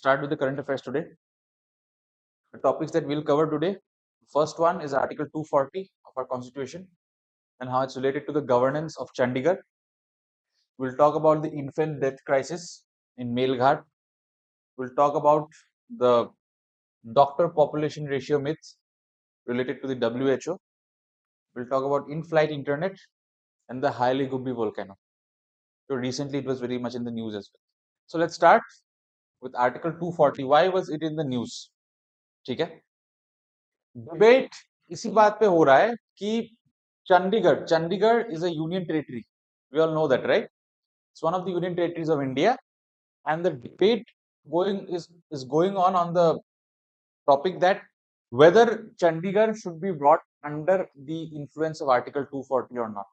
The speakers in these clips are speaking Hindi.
start with the current affairs today. The topics that we'll cover today. First one is Article 240 of our Constitution and how it's related to the governance of Chandigarh. We'll talk about the infant death crisis in Melghat. We'll talk about the doctor population ratio myths related to the WHO. We'll talk about in-flight internet and the Haile Gubbi volcano. So recently it was very much in the news as well. So let's start with Article 240. Why was it in the news? ठीक है, डिबेट इसी बात पे हो रहा है कि Chandigarh is a union territory. We all know that, right? It's one of the union territories of India, and the debate is going on the topic that whether Chandigarh should be brought under the influence of Article 240 or not.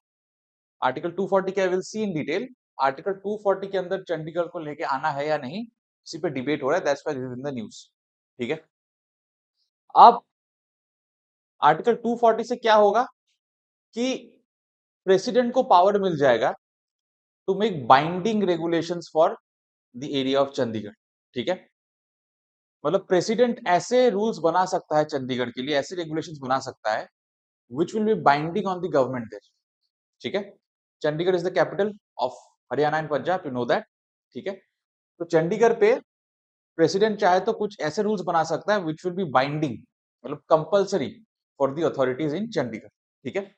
Article 240 के will see in detail. Article 240 के अंदर चंडीगढ़ को लेके आना है या नहीं, इसी पे डिबेट हो रहा है. That's why this is in the news. ठीक है. अब आर्टिकल 240 से क्या होगा कि प्रेसिडेंट को पावर मिल जाएगा to make binding regulations for the area of Chandigarh. ठीक है, मतलब प्रेसिडेंट ऐसे रूल्स बना सकता है चंडीगढ़ के लिए, ऐसे रेगुलेशंस बना सकता है which will be binding on the government there. ठीक है, Chandigarh is the capital of Haryana and Punjab, you know that. ठीक है, तो चंडीगढ़ पे प्रेसिडेंट चाहे तो कुछ ऐसे रूल्स बना सकता है विच विल बी बाइंडिंग, मतलब कंपल्सरी फॉर द अथॉरिटीज इन चंडीगढ़. ठीक है,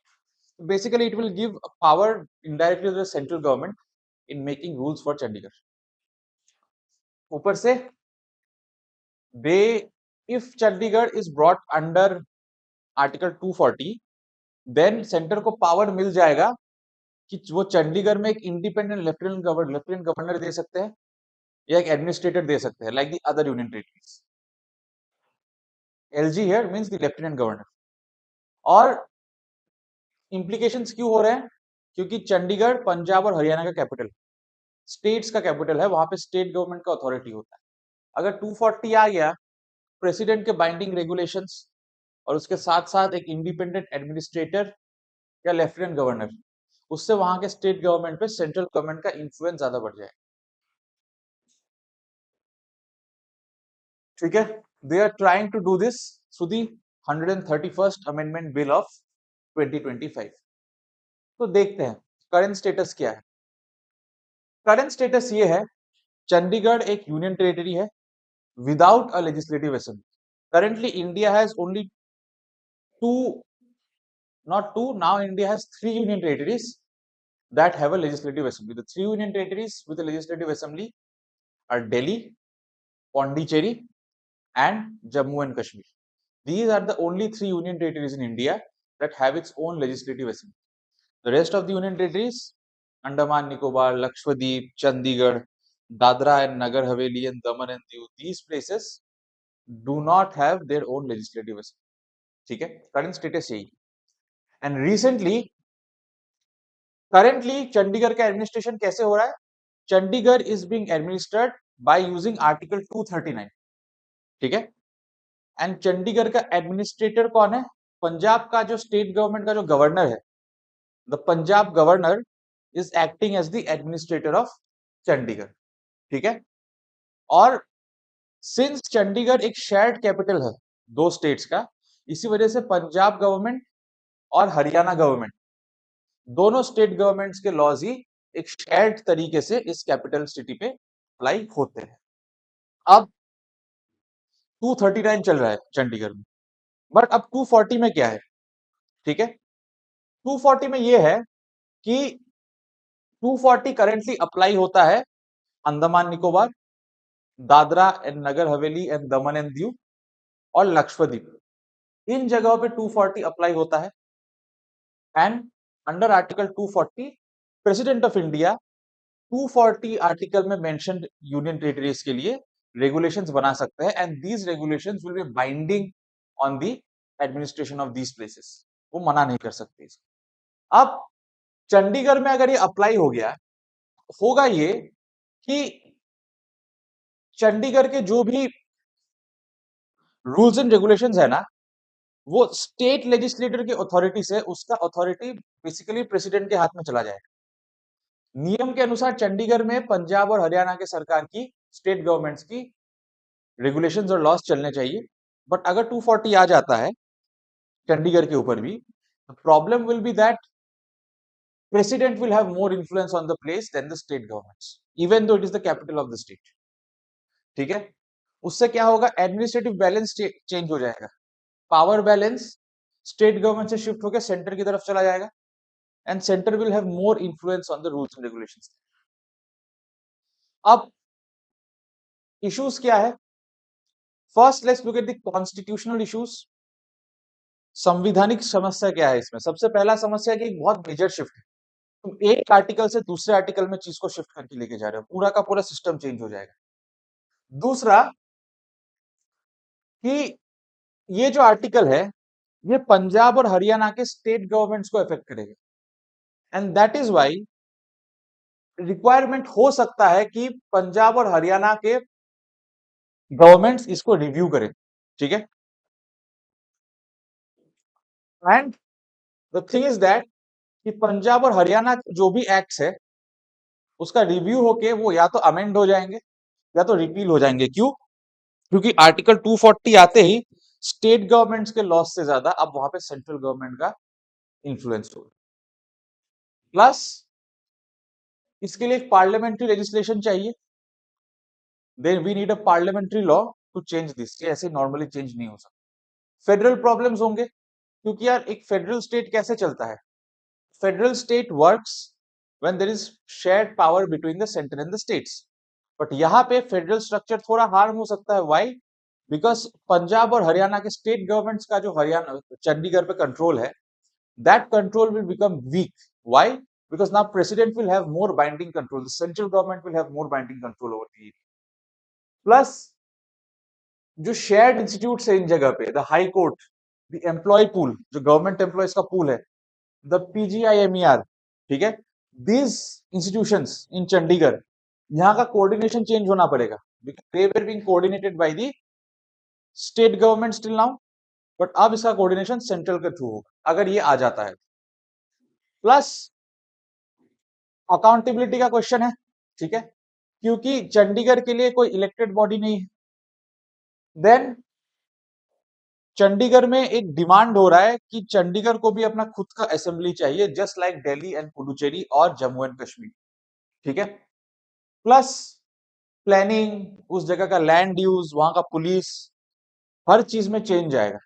basically it will give a power indirectly to the central government in making rules for Chandigarh. ऊपर से if Chandigarh is brought under Article 240, then centre को पावर मिल जाएगा कि वो चंडीगढ़ में एक इंडिपेंडेंट लेफ्टिनेंट गवर्नर दे सकते हैं या एक एडमिनिस्ट्रेटर दे सकते हैं, like the other union territories. LG here means the lieutenant governor. और इंप्लीकेशंस क्यों हो रहे हैं? क्योंकि चंडीगढ़ पंजाब और हरियाणा का कैपिटल, स्टेट्स का कैपिटल है, वहां पे स्टेट गवर्नमेंट का अथॉरिटी होता है. अगर 240 आ गया, प्रेसिडेंट के बाइंडिंग रेगुलेशंस और उसके साथ साथ एक इंडिपेंडेंट एडमिनिस्ट्रेटर या लेफ्टिनेंट गवर्नर, उससे वहां के स्टेट गवर्नमेंट पे सेंट्रल गवर्नमेंट का इन्फ्लुएंस ज्यादा बढ़ जाए. ठीक है, they are trying to do this through the 131st amendment bill of 2025. तो देखते हैं करंट स्टेटस क्या है. करंट स्टेटस ये है, चंडीगढ़ एक यूनियन टेरिटरी है without a legislative assembly. Currently, India has only now India has 3 union territories that have a legislative assembly. The 3 union territories with a legislative assembly are Delhi, Pondicherry, and Jammu and Kashmir. These are the only 3 union territories in India that have its own legislative assembly. The rest of the union territories, Andaman Nicobar, Lakshadweep, Chandigarh, Dadra and Nagar Haveli, and Daman and Diu, these places do not have their own legislative assembly. ठीक है, करंट स्टेटस यही. एंड currently चंडीगढ़ का एडमिनिस्ट्रेशन कैसे हो रहा है? Chandigarh is being administered by using article 239. ठीक है, एंड चंडीगढ़ का एडमिनिस्ट्रेटर कौन है? पंजाब का जो स्टेट गवर्नमेंट का जो गवर्नर है, the Punjab governor is acting as the administrator of Chandigarh. ठीक है, और सिंस चंडीगढ़ एक शेयर्ड कैपिटल है दो स्टेट्स का, इसी वजह से पंजाब गवर्नमेंट और हरियाणा गवर्नमेंट, दोनों स्टेट गवर्नमेंट्स के लॉज ही एक शेयर्ड तरीके से इस कैपिटल सिटी पे अप्लाई होते हैं. अब 239 चल रहा है चंडीगढ़ में, बट अब 240 में क्या है? ठीक है, 240 में ये है कि 240 करेंटली अप्लाई होता है Andaman Nicobar, Dadra and Nagar Haveli and Daman and Diu और लक्षद्वीप. इन जगहों पे 240 अप्लाई होता है. And under article 240 president of India 240 article में मेंशन्ड यूनियन टेरिटरीज के लिए रेगुलेशंस बना सकते हैं, and these regulations will be binding on the administration of these places. वो मना नहीं कर सकते इसको. अब चंडीगढ़ में अगर ये अप्लाई हो गया, होगा ये कि चंडीगढ़ के जो भी रूल्स एंड रेगुलेशंस है ना, वो स्टेट लेजिस्लेटर की अथॉरिटी से उसका अथॉरिटी बेसिकली प्रेसिडेंट के हाथ में चला जाएगा. नियम के अनुसार चंडीगढ़ में पंजाब और हरियाणा के सरकार की, स्टेट गवर्नमेंट्स की रेगुलेशंस और लॉस चलने चाहिए, बट अगर 240 आ जाता है चंडीगढ़ के ऊपर भी, problem will be that president will have more influence on the place than the state governments, even though it is the capital of the state. ठीक है, उससे क्या होगा, एडमिनिस्ट्रेटिव बैलेंस चेंज हो जाएगा, पावर बैलेंस स्टेट गवर्नमेंट से शिफ्ट होकर सेंटर की तरफ चला जाएगा, and centre will have more influence on the rules and regulations. अब इश्यूज क्या है, first let's look at the constitutional issues. संविधानिक समस्या क्या है इसमें, सबसे पहला समस्या कि एक बहुत मेजर शिफ्ट है, तुम एक आर्टिकल से दूसरे आर्टिकल में चीज को शिफ्ट करके लेके जा रहे हो, पूरा का पूरा सिस्टम चेंज हो जाएगा. दूसरा कि ये जो आर्टिकल है ये पंजाब और हरियाणा के स्टेट गवर्नमेंट्स को अफेक्ट करेगा, and that is why requirement हो सकता है कि पंजाब और हरियाणा के गवर्नमेंट्स इसको रिव्यू करें. ठीक है, and the thing is that कि पंजाब और हरियाणा के जो भी एक्ट्स है उसका रिव्यू होके वो या तो अमेंड हो जाएंगे या तो रिपील हो जाएंगे. क्यों? क्योंकि आर्टिकल 240 आते ही स्टेट गवर्नमेंट्स के लॉस से ज्यादा अब वहां पे सेंट्रल गवर्नमेंट का इंफ्लुएंस होगा. प्लस इसके लिए एक पार्लियामेंट्री लेजिस्लेशन चाहिए, then we need a parliamentary law to change this. ये ऐसे नॉर्मली चेंज नहीं हो सकता. फेडरल प्रॉब्लम्स होंगे, क्योंकि यार एक फेडरल स्टेट कैसे चलता है, federal state works when there is shared power between the centre and the states. But यहाँ पे फेडरल स्ट्रक्चर थोड़ा हार्म हो सकता है. व्हाई? बिकॉज पंजाब और हरियाणा के स्टेट गवर्नमेंट्स का जो हरियाणा चंडीगढ़ पे कंट्रोल है, that control will become weak. Why? Because now president will have more binding control, the central government will have more binding control over the area. Plus जो शेयर्ड इंस्टीट्यूट है इन जगह पे, the high court, the employee pool, जो गवर्नमेंट एम्प्लॉयज का पूल है, द पीजीआईएमईआर, ठीक है, दीज इंस्टीट्यूशंस इन चंडीगढ़, यहाँ का कोऑर्डिनेशन चेंज होना पड़ेगा, they were being coordinated by the state government still now, but अब इसका कोऑर्डिनेशन सेंट्रल के थ्रू होगा अगर ये आ जाता है. प्लस अकाउंटेबिलिटी का क्वेश्चन है. ठीक है, क्योंकि चंडीगढ़ के लिए कोई इलेक्टेड बॉडी नहीं है, देन चंडीगढ़ में एक डिमांड हो रहा है कि चंडीगढ़ को भी अपना खुद का असेंबली चाहिए, just like Delhi and Puducherry और जम्मू एंड कश्मीर. ठीक है, प्लस प्लानिंग, उस जगह का लैंड यूज, वहां का पुलिस, हर चीज में चेंज आएगा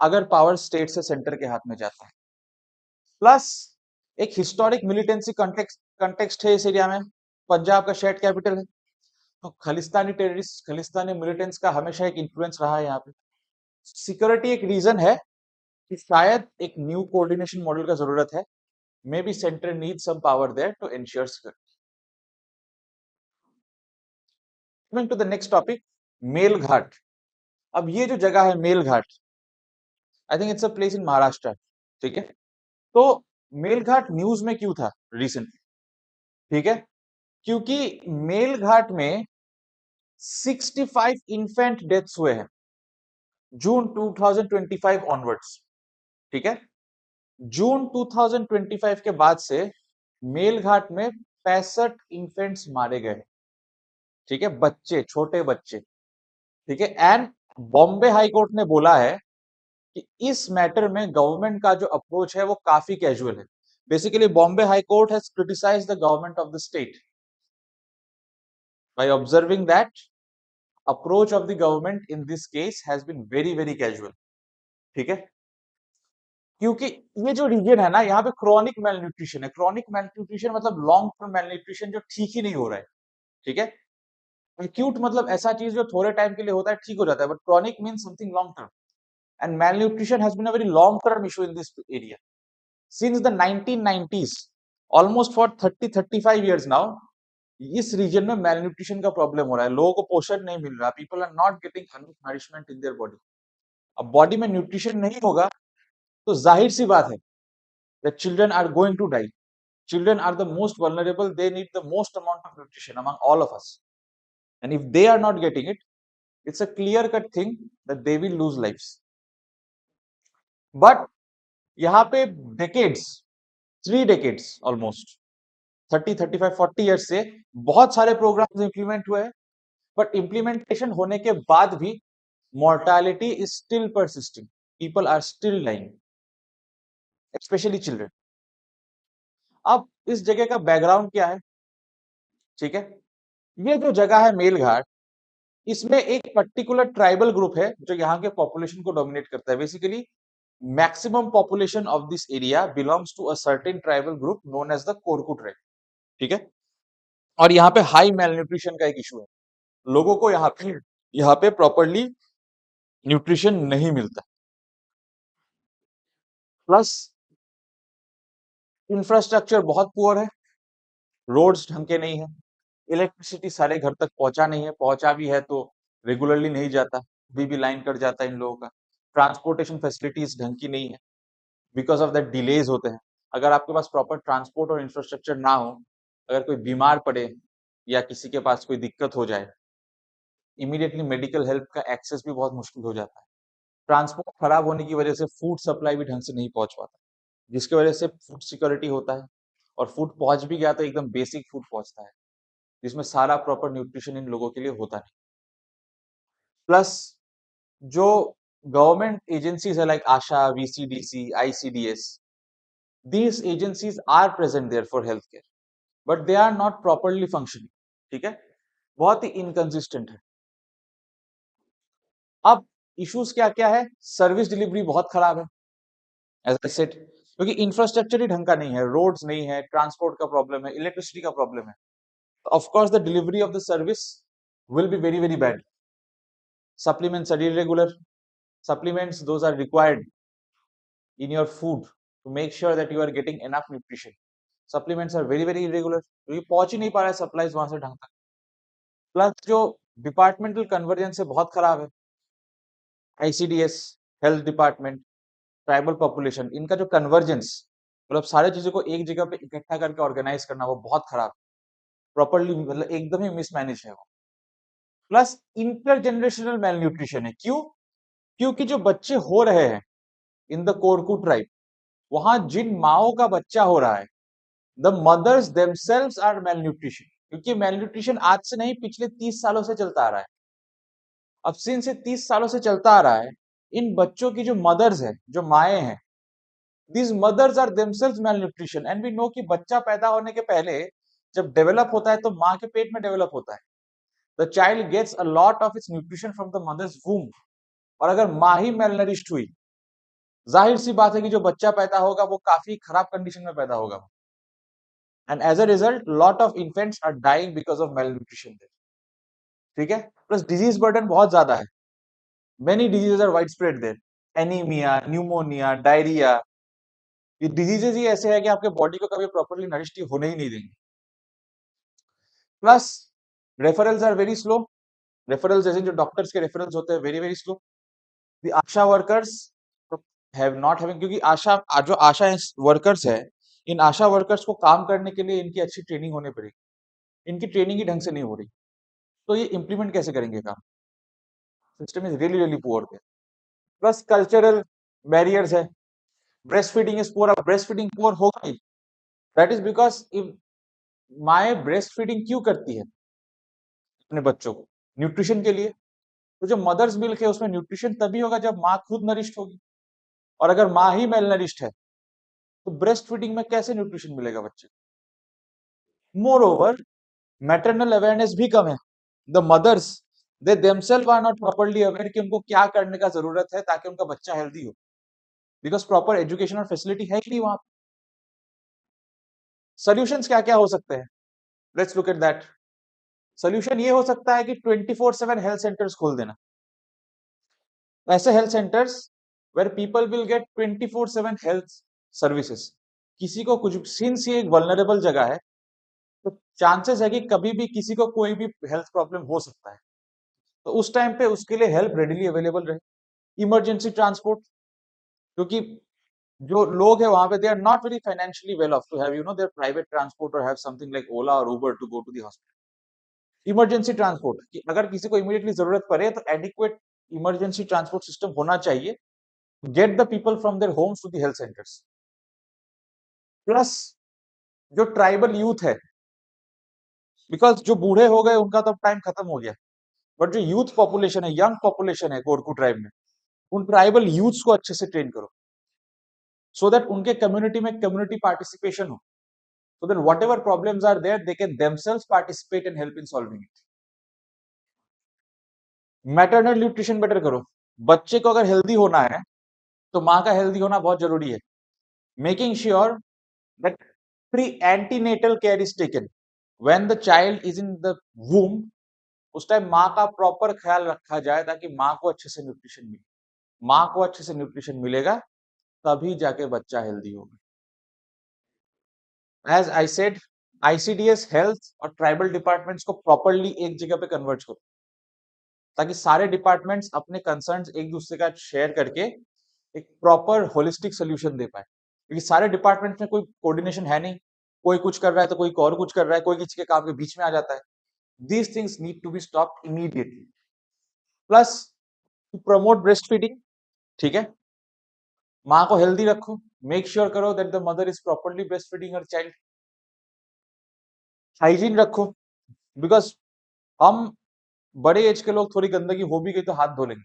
अगर पावर स्टेट से सेंटर के हाथ में जाता है. प्लस एक हिस्टोरिक मिलिटेंसी कंटेक्स्ट है इस एरिया में, पंजाब का शेयर्ड कैपिटल है, तो खालिस्तानी टेररिस्ट, खालिस्तानी मिलिटेंट्स का हमेशा एक इन्फ्लुएंस रहा है यहाँ पे. सिक्योरिटी एक रीजन है कि शायद एक न्यू कोऑर्डिनेशन मॉडल का जरूरत है, maybe centre need some power there to ensure security. Coming to the next topic, Melghat. अब ये जो जगह है Melghat, I think it's a place in Maharashtra. ठीक है, तो मेलघाट न्यूज में क्यों था रिसेंटली? ठीक है, क्योंकि मेलघाट में 65 इन्फेंट डेथ्स हुए हैं जून 2025 ऑनवर्ड्स. ठीक है, जून 2025 के बाद से मेलघाट में 65 इन्फेंट्स मारे गए. ठीक है, बच्चे, छोटे बच्चे. ठीक है, एंड बॉम्बे हाई कोर्ट ने बोला है कि इस मैटर में गवर्नमेंट का जो अप्रोच है वो काफी कैजुअल है. Basically Bombay high court has criticised the government of the state by observing that approach of the government in this case has been very casual. ठीक है, क्योंकि ये जो रीजन है ना, यहाँ पे क्रॉनिक मेलन्यूट्रिशन है. क्रॉनिक मेलन्यूट्रिशन मतलब लॉन्ग टर्म मेलन्यूट्रिशन जो ठीक ही नहीं हो रहा है. ठीक है, एक्यूट मतलब ऐसा चीज जो थोड़े टाइम के लिए होता है, ठीक हो जाता है, but chronic mean something long term, and malnutrition has been a very long term issue in this area since the 1990s, almost for 30-35 years now. इस रीजन में मेलन्यूट्रिशन का प्रॉब्लम हो रहा है, लोगों को पोषण नहीं मिल रहा, people are not getting enough nourishment in their body. अब बॉडी में न्यूट्रिशन नहीं होगा तो जाहिर सी बात है that children are going to die. Children are the most vulnerable, they need the most amount of nutrition among all of us, and if they are not getting it, it's a clear cut thing that they will lose lives. But यहाँ पे decades, 3 decades almost, 30, 35, 40 years से बहुत सारे प्रोग्राम्स इंप्लीमेंट हुए हैं, बट इम्प्लीमेंटेशन होने के बाद भी mortality is still persisting. People are still dying, especially children. अब इस जगह का बैकग्राउंड क्या है? ठीक है, ये जो जगह है मेलघाट, इसमें एक पर्टिकुलर ट्राइबल ग्रुप है जो यहाँ के पॉपुलेशन को डोमिनेट करता है. Basically maximum population of this area belongs to a certain tribal group known as the Korku tribe. ठीक है, और यहाँ पे हाई मेलन्यूट्रिशन का एक इशू है. लोगों को यहाँ पे प्रॉपरली न्यूट्रिशन नहीं मिलता. प्लस इंफ्रास्ट्रक्चर बहुत पुअर है, रोड्स ढंग के नहीं है, इलेक्ट्रिसिटी सारे घर तक पहुंचा नहीं है, पहुंचा भी है तो रेगुलरली नहीं जाता, भी लाइन कट जाता है इन लोगों का. ट्रांसपोर्टेशन फैसिलिटीज ढंग की नहीं है, बिकॉज ऑफ दैट डिलेज होते हैं. अगर आपके पास प्रॉपर ट्रांसपोर्ट और इंफ्रास्ट्रक्चर ना हो, अगर कोई बीमार पड़े या किसी के पास कोई दिक्कत हो जाए, इमीडिएटली मेडिकल हेल्प का एक्सेस भी बहुत मुश्किल हो जाता है. ट्रांसपोर्ट खराब होने की वजह से फूड सप्लाई भी ढंग से नहीं पहुंच पाता, जिसकी वजह से फूड सिक्योरिटी होता है, और फूड पहुंच भी गया तो एकदम बेसिक फूड पहुंचता है, जिसमें सारा प्रॉपर न्यूट्रिशन इन लोगों के लिए होता नहीं. प्लस जो गवर्नमेंट एजेंसीज है like ASHA, VCDC, ICDS, these agencies are present there for healthcare, but they are not properly functioning. ठीक है, बहुत ही इनकंसिस्टेंट है. अब इश्यूज क्या क्या है? सर्विस डिलीवरी बहुत खराब है, एज आई सेड, क्योंकि इंफ्रास्ट्रक्चर ही ढंग का नहीं है, रोड्स नहीं है, ट्रांसपोर्ट का प्रॉब्लम है, इलेक्ट्रिसिटी का प्रॉब्लम है. Of course the delivery of the service will be very very bad. Supplements are irregular. Supplements, those are required in your food to make sure that you are getting enough nutrition. Supplements are very very irregular, क्योंकि पहुंच ही नहीं पा रहा है सप्लाईज वहां से ढंग तक. प्लस जो डिपार्टमेंटल कन्वर्जेंस है बहुत खराब है. ICDS, health department, tribal population, इनका जो कन्वर्जेंस, मतलब सारी चीजों को एक जगह पे इकट्ठा करके ऑर्गेनाइज करना, वो बहुत खराब, प्रॉपरली मतलब एकदम ही मिसमैनेज है वो. Plus inter generational mail nutrition है. क्यों? क्योंकि जो बच्चे हो रहे हैं इन द कोरकू ट्राइब, वहां जिन माओ का बच्चा हो रहा है, the mothers themselves are malnutrition. क्योंकि मेल न्यूट्रिशन आज से नहीं, पिछले 30 सालों से चलता आ रहा है. अब सिंस से 30 सालों से चलता आ रहा है, इन बच्चों की जो मदर्स है, जो माए हैं, these mothers are themselves malnutrition, and we know कि बच्चा पैदा होने के पहले जब डेवलप होता है तो माँ के पेट में डेवलप होता है. The child gets a lot of its nutrition from the mother's womb. और अगर माँ ही malnourished हुई, जाहिर सी बात है कि जो बच्चा पैदा होगा वो काफी खराब कंडीशन में पैदा होगा. And as a result, lot of infants are dying because of malnutrition. ठीक है, प्लस डिजीज बर्डन बहुत ज्यादा है. Many diseases are widespread there. Anemia, pneumonia, diarrhea. ये डिजीजेस ही ऐसे हैं कि आपके बॉडी को कभी प्रॉपर्ली नरिश्ड होने ही नहीं देंगे. Plus referrals are very slow. Referrals जैसे जो डॉक्टर्स के रेफरल्स होते हैं, very very slow. The ASHA workers have not having, क्योंकि जो आशा वर्कर्स है, इन आशा वर्कर्स को काम करने के लिए इनकी अच्छी ट्रेनिंग होनी पड़ेगी. इनकी ट्रेनिंग ही ढंग से नहीं हो रही, तो ये इंप्लीमेंट कैसे करेंगे काम? System is really really poor. Plus cultural barriers है. Breast feeding is poor. Breast feeding poor होगा ही, दैट इज बिकॉज इफ माए ब्रेस्ट फीडिंग क्यों करती है अपने बच्चों को? न्यूट्रिशन के लिए. तो जो मदर्स मिल्क है उसमें न्यूट्रिशन तभी होगा जब माँ खुद नरिश्ड होगी, और अगर माँ ही मेल नरिश्ड है तो ब्रेस्ट फीडिंग में कैसे न्यूट्रिशन मिलेगा बच्चे को? मोर ओवर मैटरनल अवेयरनेस भी कम है. The mothers, they themself are not properly aware कि उनको क्या करने का जरूरत है ताकि उनका बच्चा हेल्दी हो, बिकॉज प्रॉपर एजुकेशन और फैसिलिटी है ही नहीं वहां. सोल्यूशंस क्या क्या हो सकते हैं? Let's look at that. Solution ये हो सकता है कि 24/7 हेल्थ सेंटर्स खोल देना. ऐसे health centres where people will get 24/7 health services. किसी को कुछ, सिंस ये एक वल्नरेबल जगह है, तो चांसेस है कि कभी भी किसी को कोई भी हेल्थ प्रॉब्लम हो सकता है, तो उस टाइम पे उसके लिए हेल्प रेडिली अवेलेबल रहे. इमरजेंसी ट्रांसपोर्ट, क्योंकि जो लोग है वहां पे, they are not very financially well off to have their private transport और हैव समथिंग लाइक ओला और Uber to go to the hospital. Emergency transport, कि अगर किसी को इमीडिएटली जरूरत पड़े तो एडिक्वेट इमरजेंसी ट्रांसपोर्ट सिस्टम होना चाहिए, get the people from their homes to the health centres. Plus जो ट्राइबल यूथ है, बिकॉज जो बूढ़े हो गए उनका तो टाइम खत्म हो गया, बट जो यूथ पॉपुलेशन है, यंग पॉपुलेशन है कोरकू ट्राइब में, उन ट्राइबल यूथ्स को अच्छे से ट्रेन करो, सो दैट उनके कम्युनिटी में कम्युनिटी पार्टिसिपेशन हो, so that whatever problems are there they can themselves participate and help in solving it. Maternal nutrition better करो, बच्चे को अगर हेल्दी होना है तो माँ का हेल्दी होना बहुत जरूरी है. Making sure that pre antenatal care is taken when the child is in the वूम, उस टाइम माँ का प्रॉपर ख्याल रखा जाए ताकि माँ को अच्छे से न्यूट्रिशन मिले. माँ को अच्छे से न्यूट्रिशन मिलेगा तभी जाके बच्चा हेल्दी होगा. As I said, ICDS, health और ट्राइबल डिपार्टमेंट्स को प्रॉपरली एक जगह पे कन्वर्ट करो ताकि सारे डिपार्टमेंट्स अपने कंसर्न्स एक दूसरे का शेयर करके एक प्रॉपर होलिस्टिक सोल्यूशन दे पाए, क्योंकि सारे डिपार्टमेंट्स में कोई कोऑर्डिनेशन है नहीं, कोई कुछ कर रहा है तो कोई और कुछ कर रहा है, कोई किसी के काम के बीच में आ जाता है. These things need to be stopped immediately. Plus to promote breast feeding, ठीक है, माँ को हेल्दी रखो, मेक श्योर करो that the mother is properly breast feeding her child. Hygiene रखो, बिकॉज हम बड़े एज के लोग थोड़ी गंदगी हो भी गई तो हाथ धो लेंगे,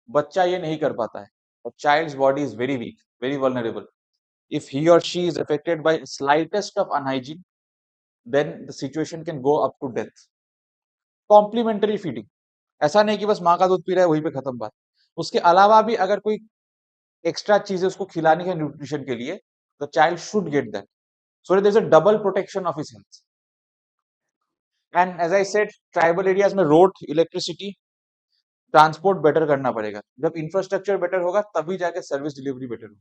बच्चा ये नहीं कर पाता है. A child's body is very weak, very vulnerable. If he or she is affected by slightest of unhygiene, then the situation can go up to death. Complementary feeding, ऐसा नहीं कि बस माँ का दूध पी रहा है वहीं पे खत्म बात. उसके अलावा भी अगर कोई एक्स्ट्रा चीजें उसको खिलानी है न्यूट्रिशन के लिए, the child should get that, so that there's a double protection of his health. And as I said, tribal areas में road, electricity, ट्रांसपोर्ट बेटर करना पड़ेगा. जब इंफ्रास्ट्रक्चर बेटर होगा तभी जाके सर्विस डिलीवरी बेटर होगी.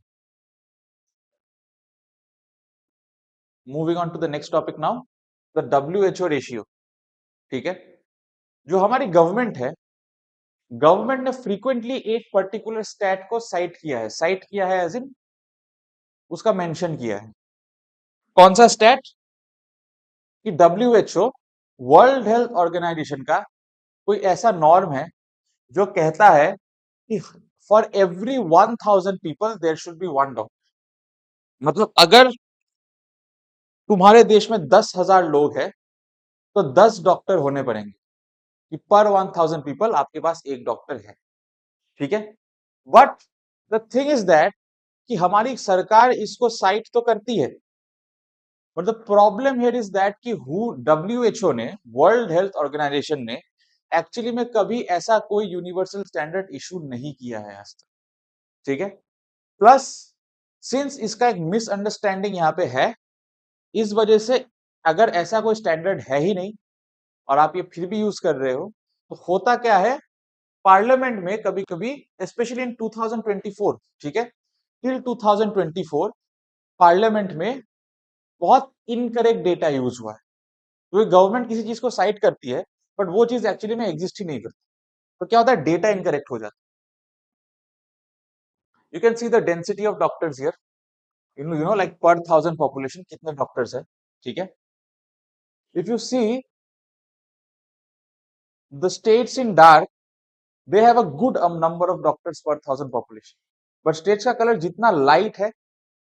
Moving on to the next topic now, the WHO ratio. ठीक है, जो हमारी गवर्नमेंट है, गवर्नमेंट ने फ्रीक्वेंटली एक पर्टिकुलर स्टैट को साइट किया है एज इन उसका मेंशन किया है. कौन सा स्टैट? कि WHO, वर्ल्ड हेल्थ ऑर्गेनाइजेशन का कोई ऐसा नॉर्म है जो कहता है कि for every 1000 people there should be one doctor. मतलब अगर तुम्हारे देश में 10,000 लोग हैं तो 10 डॉक्टर होने पड़ेंगे कि पर 1000 पीपल आपके पास एक डॉक्टर है. ठीक है, but the thing is that कि हमारी सरकार इसको साइट तो करती है, but the problem here is that कि WHO ने, वर्ल्ड हेल्थ ऑर्गेनाइजेशन ने एक्चुअली में कभी ऐसा कोई यूनिवर्सल स्टैंडर्ड इशू नहीं किया है आज तक. ठीक है, प्लस सिंस इसका एक मिसअंडरस्टैंडिंग यहाँ पे है, इस वजह से अगर ऐसा कोई स्टैंडर्ड है ही नहीं और आप ये फिर भी यूज कर रहे हो तो होता क्या है, पार्लियामेंट में कभी कभी, स्पेशली इन 2024, ठीक है, टिल 2024 पार्लियामेंट में बहुत इनकरेक्ट डेटा यूज हुआ है. तो गवर्नमेंट किसी चीज को साइट करती है बट वो चीज एक्चुअली में एग्जिस्ट ही नहीं करती, तो क्या होता है, डेटा इनकरेक्ट हो जाता है. You can see the density of doctors here, you know like पर 1000 पॉपुलेशन कितने डॉक्टर्स है. ठीक है, if you see the states in dark, they have a good number of doctors per 1000 population, but states का कलर जितना लाइट है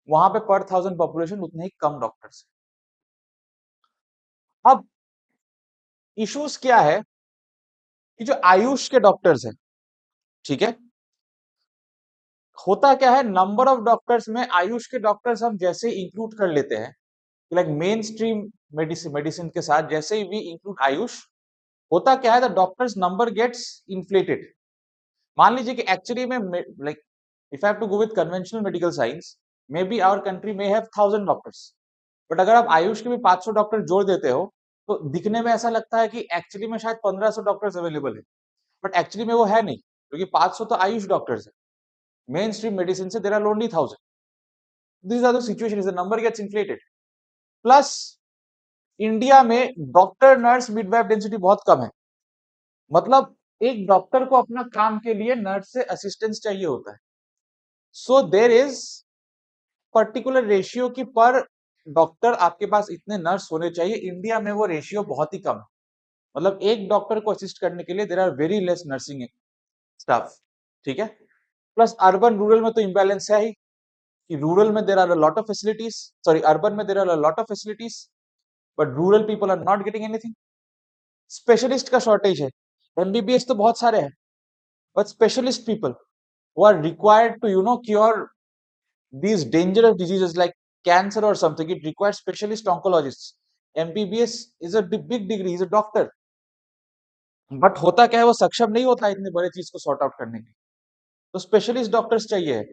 वहां पे पर 1000 पॉपुलेशन उतने ही कम डॉक्टर्स है. अब इश्यूज क्या है कि जो आयुष के डॉक्टर्स हैं, ठीक है, होता क्या है, नंबर ऑफ डॉक्टर्स में आयुष के डॉक्टर्स हम जैसे इंक्लूड कर लेते हैं, लाइक मेन स्ट्रीम मेडिसिन के साथ जैसे ही वी इंक्लूड आयुष, होता क्या है, the doctors number gets inflated. मान लीजिए कि एक्चुअली में like if I have to go with conventional medical science, maybe our country में हैव 1000 डॉक्टर्स, बट अगर आप आयुष के भी 500 डॉक्टर जोड़ देते हो तो दिखने में ऐसा लगता है कि एक्चुअली में शायद 1500 डॉक्टर्स अवेलेबल है, बट एक्चुअली में वो है नहीं, क्योंकि 500 तो आयुष डॉक्टर्स है, मेन स्ट्रीम मेडिसिन से there are only 1000. This are the situation, is the number gets inflated. Plus India में डॉक्टर नर्स मिडवाइफ डेंसिटी बहुत कम है, मतलब एक डॉक्टर को अपना काम के लिए नर्स से असिस्टेंस चाहिए होता है. सो देर इज पर्टिकुलर रेशियो की पर डॉक्टर आपके पास इतने नर्स होने चाहिए. इंडिया में वो रेशियो बहुत ही कम है, मतलब एक डॉक्टर को असिस्ट करने के लिए there are very less nursing staff. ठीक है, प्लस अर्बन रूरल में तो इम्बैलेंस है ही कि रूरल में there are a lot of facilities, sorry urban में there are a lot of facilities but rural people are not getting anything. Specialist का शॉर्टेज है, MBBS तो बहुत सारे हैं, but specialist people who are required to cure these dangerous diseases like cancer or something, it requires specialist oncologists. MBBS is a big degree, he's a doctor, but होता क्या है, वो सक्षम नहीं होता इतने बड़े चीज को सॉर्ट आउट करने के, तो स्पेशलिस्ट डॉक्टर्स चाहिए है,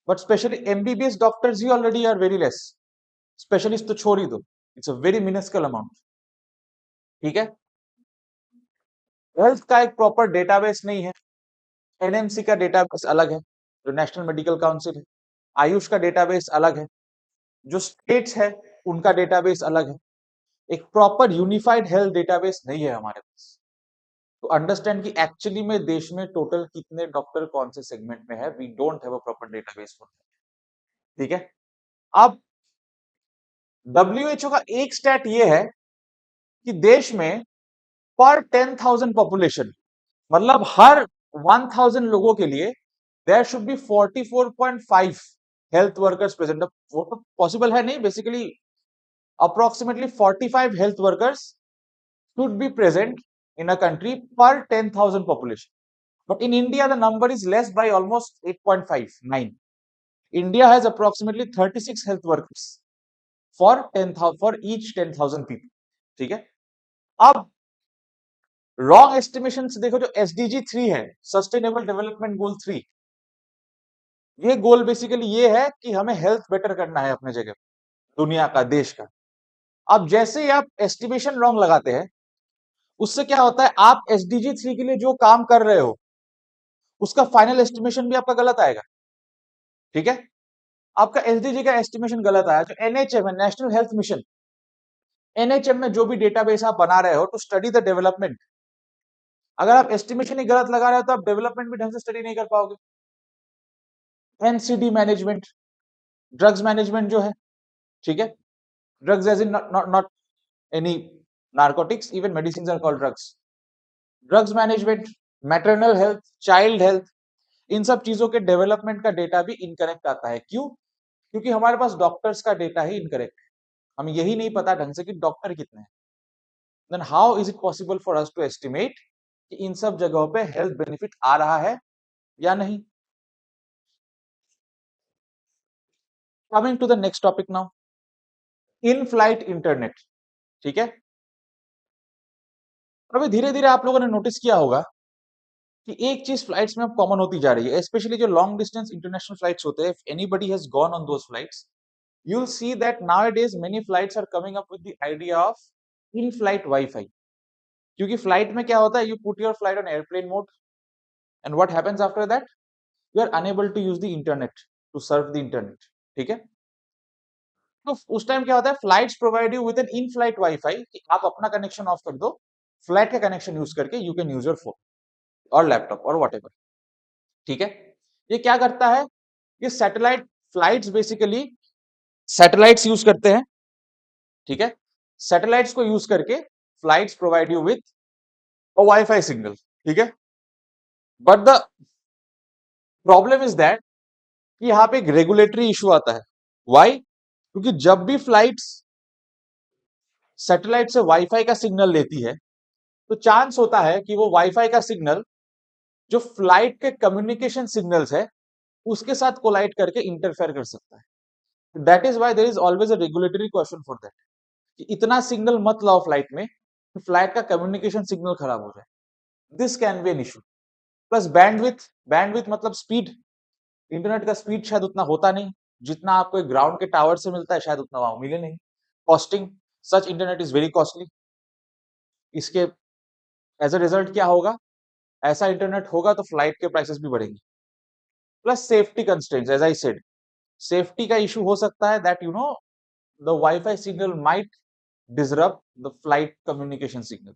बट स्पेशली MBBS डॉक्टर्स ही already are very less, specialist तो छोड़ ही दो, it's a very miniscule amount. ठीक है, हेल्थ का एक प्रॉपर डेटाबेस नहीं है, NMC का डेटाबेस अलग है, जो नेशनल मेडिकल काउंसिल है, आयुष का डेटाबेस अलग है, जो स्टेट्स है उनका डेटाबेस अलग है, एक प्रॉपर यूनिफाइड हेल्थ डेटाबेस नहीं है हमारे पास। तो अंडरस्टैंड कि एक्चुअली में देश में टोटल कितने डॉक्टर कौन से सेगमेंट में है, we don't have a proper database for that. ठीक है, अब WHO का एक स्टैट ये है कि देश में पर 10,000 पॉपुलेशन, मतलब हर 1000 लोगों के लिए there should be 44.5 health workers present. वो तो पॉसिबल है नहीं, basically approximately 45 health workers should be present in a country per 10,000 population. But in India, the number is less by almost 8.59. India has approximately 36 health workers for 10,000 for each 10,000 people. ठीक है, अब रॉन्ग एस्टिमेशन से देखो, जो SDG 3 है, सस्टेनेबल डेवलपमेंट गोल 3, ये गोल बेसिकली ये है कि हमें हेल्थ बेटर करना है अपने जगह, दुनिया का, देश का। अब जैसे ही आप एस्टिमेशन रॉन्ग लगाते हैं, उससे क्या होता है, आप SDG 3 के लिए जो काम कर रहे हो उसका फाइनल एस्टिमेशन भी आपका गलत आएगा। ठीक है, आपका SDG का एस्टिमेशन गलत आया, जो NHM है, नेशनल हेल्थ मिशन, NHM में जो भी डेटाबेस आप बना रहे हो टू स्टडी द डेवलपमेंट, अगर आप एस्टिमेशन ही गलत लगा रहे हो तो आप डेवलपमेंट भी ढंग से स्टडी नहीं कर पाओगे। NCD मैनेजमेंट, ड्रग्स मैनेजमेंट जो है, ठीक है, drugs as in not any narcotics, even medicine are called drugs, drugs management, maternal health, child health, इन सब चीजों के डेवलपमेंट का डेटा भी इनकरेक्ट आता है। क्यों? क्योंकि हमारे पास डॉक्टर्स का डेटा ही इनकरेक्ट है, हमें यही नहीं पता ढंग से कि डॉक्टर कितने हैं। Then how is it possible for us to estimate कि इन सब जगहों पे हेल्थ बेनिफिट आ रहा है या नहीं। Coming to the next topic now, in flight internet. ठीक है, अभी धीरे धीरे आप लोगों ने नोटिस किया होगा कि एक चीज फ्लाइट्स में अब कॉमन होती जा रही है, स्पेशली जो लॉन्ग डिस्टेंस इंटरनेशनल फ्लाइट्स होते हैं, if anybody has gone on those flights, you'll see that nowadays many flights are coming up with the idea of in-flight Wi-Fi. क्योंकि फ्लाइट में क्या होता है, you put your flight on airplane mode and what happens after that, you are unable to use the internet to surf the internet. ठीक है, तो उस टाइम क्या होता है, flights provide you with an in flight WiFi, कि आप अपना कनेक्शन ऑफ कर दो, फ्लाइट का कनेक्शन यूज करके you can use your phone और लैपटॉप और व्हाटएवर। ठीक है, ये क्या करता है, ये satellite flights basically satellites use करते हैं। ठीक है, सैटेलाइट्स को यूज करके flights provide you with a WiFi signal. ठीक है, but the problem is that कि यहां पे एक रेगुलेटरी इशू आता है। व्हाई? क्योंकि जब भी फ्लाइट्स सैटेलाइट से वाईफाई का सिग्नल लेती है, तो चांस होता है कि वो वाईफाई का सिग्नल जो फ्लाइट के कम्युनिकेशन सिग्नल्स है उसके साथ कोलाइड करके इंटरफेयर कर सकता है। That is why there is always a regulatory question for that, कि इतना सिग्नल मत लाओ फ्लाइट में कि फ्लाइट का कम्युनिकेशन सिग्नल खराब हो जाए। This can be an issue. Plus bandwidth, bandwidth मतलब स्पीड, इंटरनेट का स्पीड शायद उतना होता नहीं जितना आपको एक ग्राउंड के टावर से मिलता है, शायद उतना वहां मिले नहीं। Costing such internet is very costly. इसके एज अ रिजल्ट क्या होगा, ऐसा इंटरनेट होगा तो फ्लाइट के प्राइसेस भी बढ़ेंगे। Plus safety constraints, as I said, safety का इशू हो सकता है, that the WiFi signal might disrupt the flight communication signal.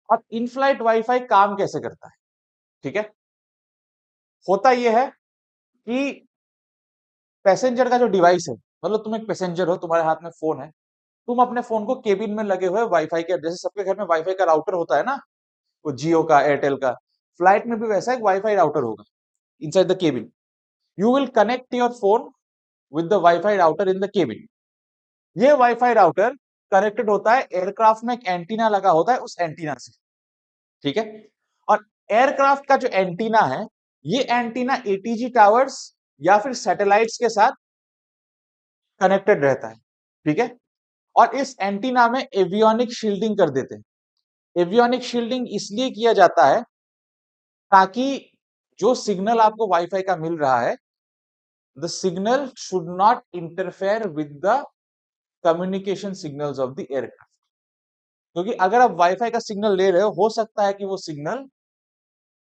अब इन फ्लाइट वाईफाई काम कैसे करता है? ठीक है, होता यह है कि पैसेंजर का जो डिवाइस है, मतलब तुम एक पैसेंजर हो, तुम्हारे हाथ में फोन है, तुम अपने फोन को केबिन में लगे हुए वाईफाई के, जैसे सबके घर में वाईफाई का राउटर होता है ना, वो जियो का, एयरटेल का, फ्लाइट में भी वैसा एक वाईफाई राउटर होगा inside the cabin. You will connect your phone with the wifi router in the cabin. ये वाईफाई राउटर कनेक्टेड होता है एयरक्राफ्ट में, एक एंटीना लगा होता है उस एंटीना से, ठीक है। और एयरक्राफ्ट का जो एंटीना है, ये एंटीना एटीजी टावर्स या फिर सैटेलाइट्स के साथ कनेक्टेड रहता है, ठीक है। और इस एंटीना में एवियोनिक शील्डिंग कर देते हैं। एवियोनिक शील्डिंग इसलिए किया जाता है ताकि जो सिग्नल आपको वाईफाई का मिल रहा है, the signal should not interfere with the communication signals of the aircraft. क्योंकि अगर आप वाईफाई का सिग्नल ले रहे हो सकता है कि वो सिग्नल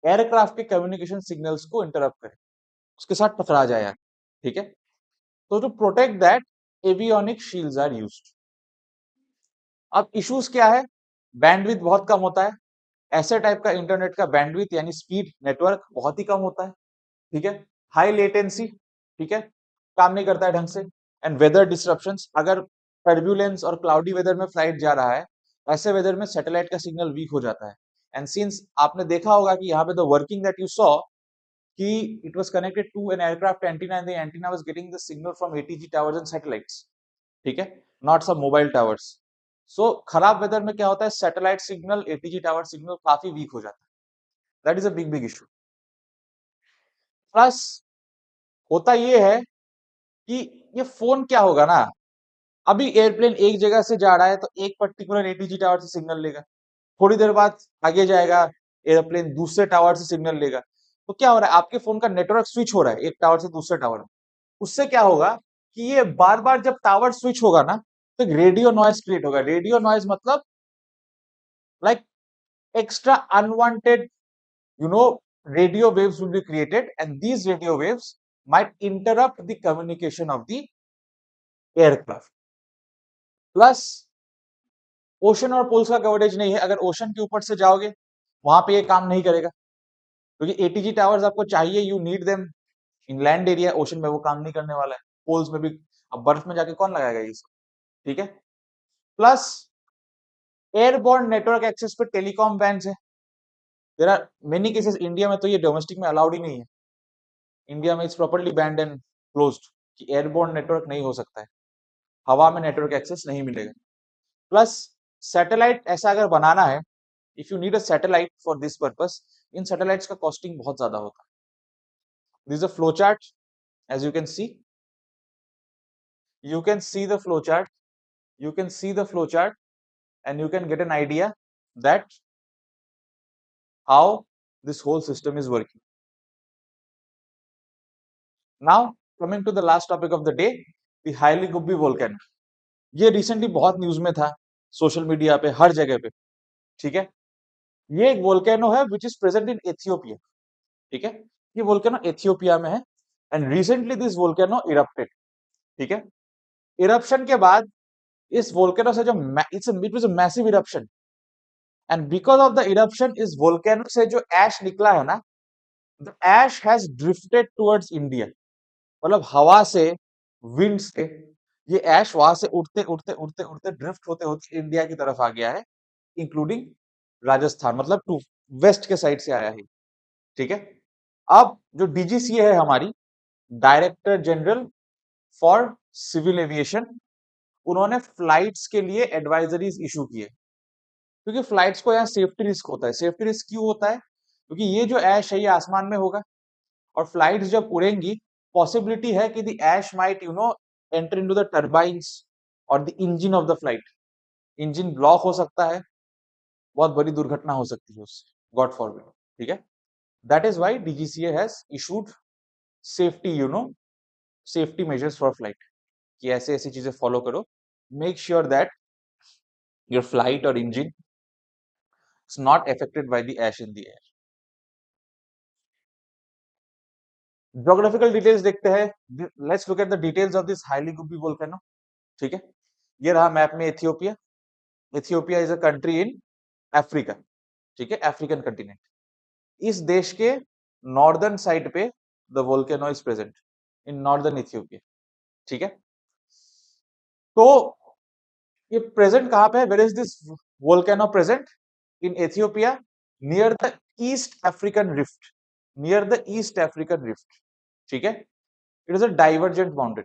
एयरक्राफ्ट के कम्युनिकेशन सिग्नल्स को इंटरप्ट करे, उसके साथ टकरा जाए यार, ठीक है। तो to protect that, avionic shields are used. अब इश्यूज क्या है? बैंडविड्थ बहुत कम होता है। ऐसे टाइप का इंटरनेट का बैंडविड्थ यानी स्पीड नेटवर्क बहुत ही कम होता है, ठीक है। हाई लेटेंसी, ठीक है, काम नहीं करता है ढंग से। एंड वेदर डिस्ट्रप्शंस, अगर टर्ब्यूलेंस और क्लाउडी वेदर में फ्लाइट जा रहा है, ऐसे वेदर में सैटेलाइट का सिग्नल वीक हो जाता है। एंड सिंस आपने देखा होगा कि यहाँ पे the working that you saw कि it was connected to an aircraft antenna and the antenna was getting the signal from ATG towers and satellites, ठीक है, not some mobile towers. So खराब वेदर में क्या होता है, satellite signal, ATG tower signal काफी वीक हो जाता है। That is a big big issue. Plus होता ये है कि ये फोन क्या होगा ना, अभी एयरप्लेन एक जगह से जा रहा है तो एक पर्टिकुलर एटीजी टावर से सिग्नल लेगा, थोड़ी देर बाद आगे जाएगा, एयरप्लेन दूसरे टावर से सिग्नल लेगा। तो क्या हो रहा है, आपके फोन का नेटवर्क स्विच हो रहा है एक टावर से दूसरे टावर में। उससे क्या होगा कि ये बार बार जब टावर स्विच होगा ना, तो एक रेडियो नॉइज क्रिएट होगा। रेडियो नॉइज मतलब like extra unwanted, you know, radio waves will be created and these radio waves might interrupt the communication of the aircraft. Plus ocean और पोल्स का कवरेज नहीं है। अगर ओशन के ऊपर से जाओगे वहां पे ये काम नहीं करेगा, क्योंकि एटीजी टावर्स आपको चाहिए, you need them in land area. Ocean में वो काम नहीं करने वाला है, पोल्स में भी। अब बर्फ में जाके कौन लगाएगा ये सब, ठीक है। प्लस एयरबोर्न नेटवर्क एक्सेस पे टेलीकॉम बैंस है। There are many cases India में, तो ये डोमेस्टिक में अलाउड ही नहीं है। इंडिया में it's properly band and closed कि एयरबोर्न नेटवर्क नहीं हो सकता है, हवा में नेटवर्क एक्सेस नहीं मिलेगा। प्लस सैटेलाइट ऐसा अगर बनाना है, if you need a satellite for this purpose, इन सैटेलाइट्स का कॉस्टिंग बहुत ज्यादा होता है। This is a flow chart, as you can see, you can see the flow chart, you can see the flow chart and you can get an idea that how this whole system is working. Now coming to the last topic of the day, the Haile Gubbi volcano. ये रिसेंटली बहुत न्यूज में था, सोशल मीडिया पे, हर जगह पे, ठीक है। ये एक वोल्केनो है which is present in Ethiopia, ठीक है। ये वोल्केनो एथियोपिया में है and recently this volcano erupted, ठीक है। इरप्शन के बाद इस वोल्केनो से जो it was a massive eruption and because of the eruption इस वोल्केनो से जो ऐश निकला है ना, the ash has drifted towards India. मतलब हवा से, विंड से ये ऐश वहां से उड़ते उड़ते उड़ते उड़ते ड्रिफ्ट होते होते इंडिया की तरफ आ गया है, इंक्लूडिंग राजस्थान, मतलब टू वेस्ट के साइड से आया है, ठीक है। अब जो डीजीसीए है हमारी, director general for civil aviation, उन्होंने फ्लाइट्स के लिए एडवाइजरीज इशू किए, क्योंकि फ्लाइट्स को यहाँ सेफ्टी रिस्क होता है। सेफ्टी रिस्क क्यों होता है? क्योंकि ये जो ऐश है ये आसमान में होगा और फ्लाइट्स जब उड़ेंगी, पॉसिबिलिटी है कि the ash might enter into the turbines और the engine of the flight. Engine block हो सकता है, बहुत बड़ी दुर्घटना हो सकती है उससे, गॉड फॉरबिड, ठीक है। That is why DGCA has issued safety safety measures for flight, कि ऐसे ऐसी चीजें फॉलो करो, make sure that your flight और engine is not affected by the ash in the air. Geographical details देखते हैं। Let's look at the details of this Hayli Gubbi volcano, ठीक है। ये रहा मैप में Ethiopia. Ethiopia is a country in Africa, ठीक है, अफ्रीकन कंटिनेंट। इस देश के नॉर्दर्न साइड पे the volcano is present in northern Ethiopia, ठीक है। तो ये प्रेजेंट कहां पे है? Where is this volcano present? In Ethiopia, near the East African Rift, near the East African Rift, ठीक है। It is a divergent boundary.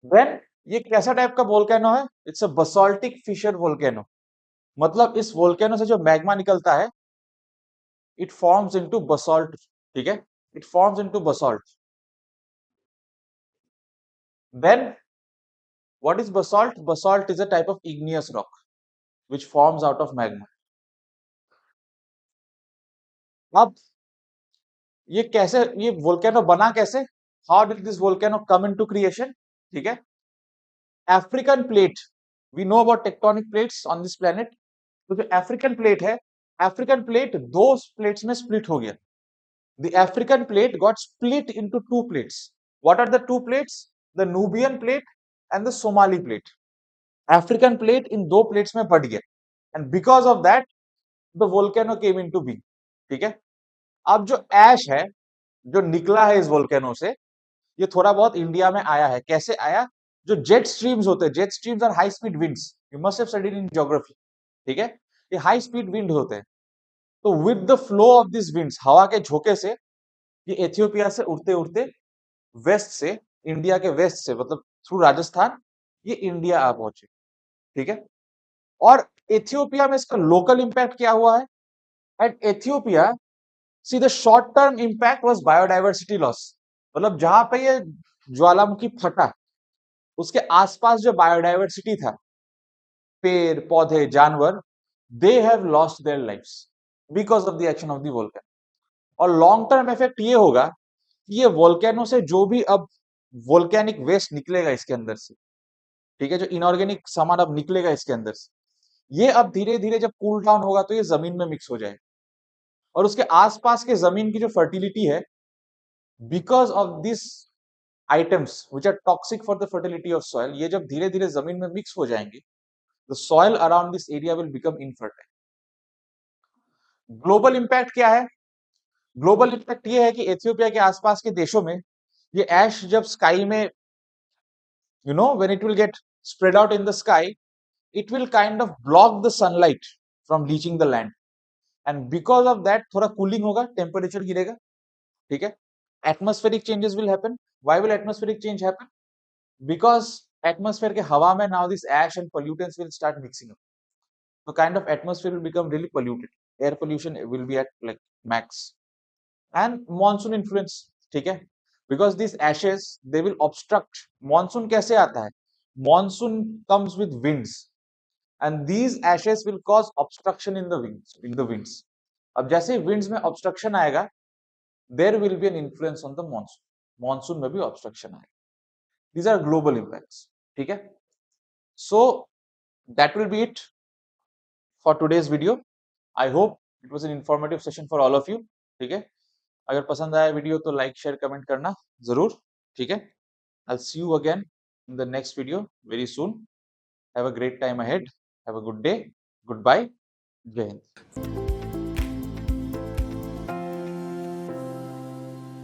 When ये कैसा टाइप का वोल्केनो है? It's a basaltic fissure volcano. मतलब इस वोल्केनो से जो मैग्मा निकलता है, इट फॉर्म्स इनटू बसॉल्ट। ठीक है, it forms into basalt. Then what is basalt? Basalt is a type of igneous rock which forms out of magma. अब ये कैसे, ये वोल्केनो बना कैसे? How did this volcano come into creation? ठीक है, African plate, we know about tectonic plates on this planet. तो जो अफ्रीकन प्लेट है, अफ्रीकन प्लेट दो प्लेट्स में स्प्लिट हो गया। The African plate got split into two plates. What are the two plates? The Nubian plate and the Somali plate. African plate इन दो प्लेट्स में बढ़ गया, and because of that the volcano came into being. ठीक है, अब जो ऐश है, जो निकला है इस वोल्केनो से, ये थोड़ा बहुत इंडिया में आया है। कैसे आया? जो जेट स्ट्रीम्स होते हैं, jet streams are high speed winds, you must have studied in geography. ठीक है, ये हाई स्पीड विंड होते हैं। तो with the flow of this winds, हवा के झोंके से, ये एथियोपिया से उड़ते उड़ते वेस्ट से, इंडिया के वेस्ट से, मतलब थ्रू राजस्थान, ये इंडिया आ पहुंचे। ठीक है, और एथियोपिया में इसका लोकल इंपैक्ट क्या हुआ है? At Ethiopia, see the short term impact was biodiversity loss. मतलब जहां पे ये ज्वालामुखी फटा, उसके आसपास जो बायोडायवर्सिटी था, पेड़ पौधे जानवर, they have lost their lives because of the action of the volcano. और लॉन्ग टर्म इफेक्ट ये होगा कि ये वोल्केनो से जो भी अब वोल्केनिक वेस्ट निकलेगा इसके अंदर से, ठीक है, जो इनऑर्गेनिक सामान अब निकलेगा इसके अंदर से, ये अब धीरे धीरे जब कूल डाउन होगा तो ये जमीन में मिक्स हो जाएगा। और उसके आसपास के जमीन की जो फर्टिलिटी है, because of this items which are toxic for the fertility of soil, ये जब धीरे धीरे जमीन में मिक्स हो जाएंगे, the soil around this area will become infertile. Global impact क्या है? ग्लोबल इम्पैक्ट ये है कि एथियोपिया के आसपास के देशों में ये ऐश जब स्काई में, when it will get spread out in the sky, it will kind of block the sunlight from reaching the land, and because of that थोड़ा cooling होगा, temperature गिरेगा। ठीक है, atmospheric changes will happen. Why will atmospheric change happen? Because atmosphere के हवा में now this ash and pollutants will start mixing up, so kind of atmosphere will become really polluted, air pollution will be at like max. And monsoon influence, ठीक है, because these ashes they will obstruct monsoon। कैसे आता है? monsoon comes with winds, and these ashes will cause obstruction in the winds। अब जैसे winds में obstruction आएगा, there will be an influence on the monsoon में भी obstruction आएगा। these are global impacts। ठीक है, so that will be it for today's video। I hope it was an informative session for all of you। ठीक है, अगर पसंद आया वीडियो तो लाइक शेयर कमेंट करना जरूर। ठीक है, I'll see you again in the next video very soon। Have a great time ahead, have a good day, goodbye, jai hind।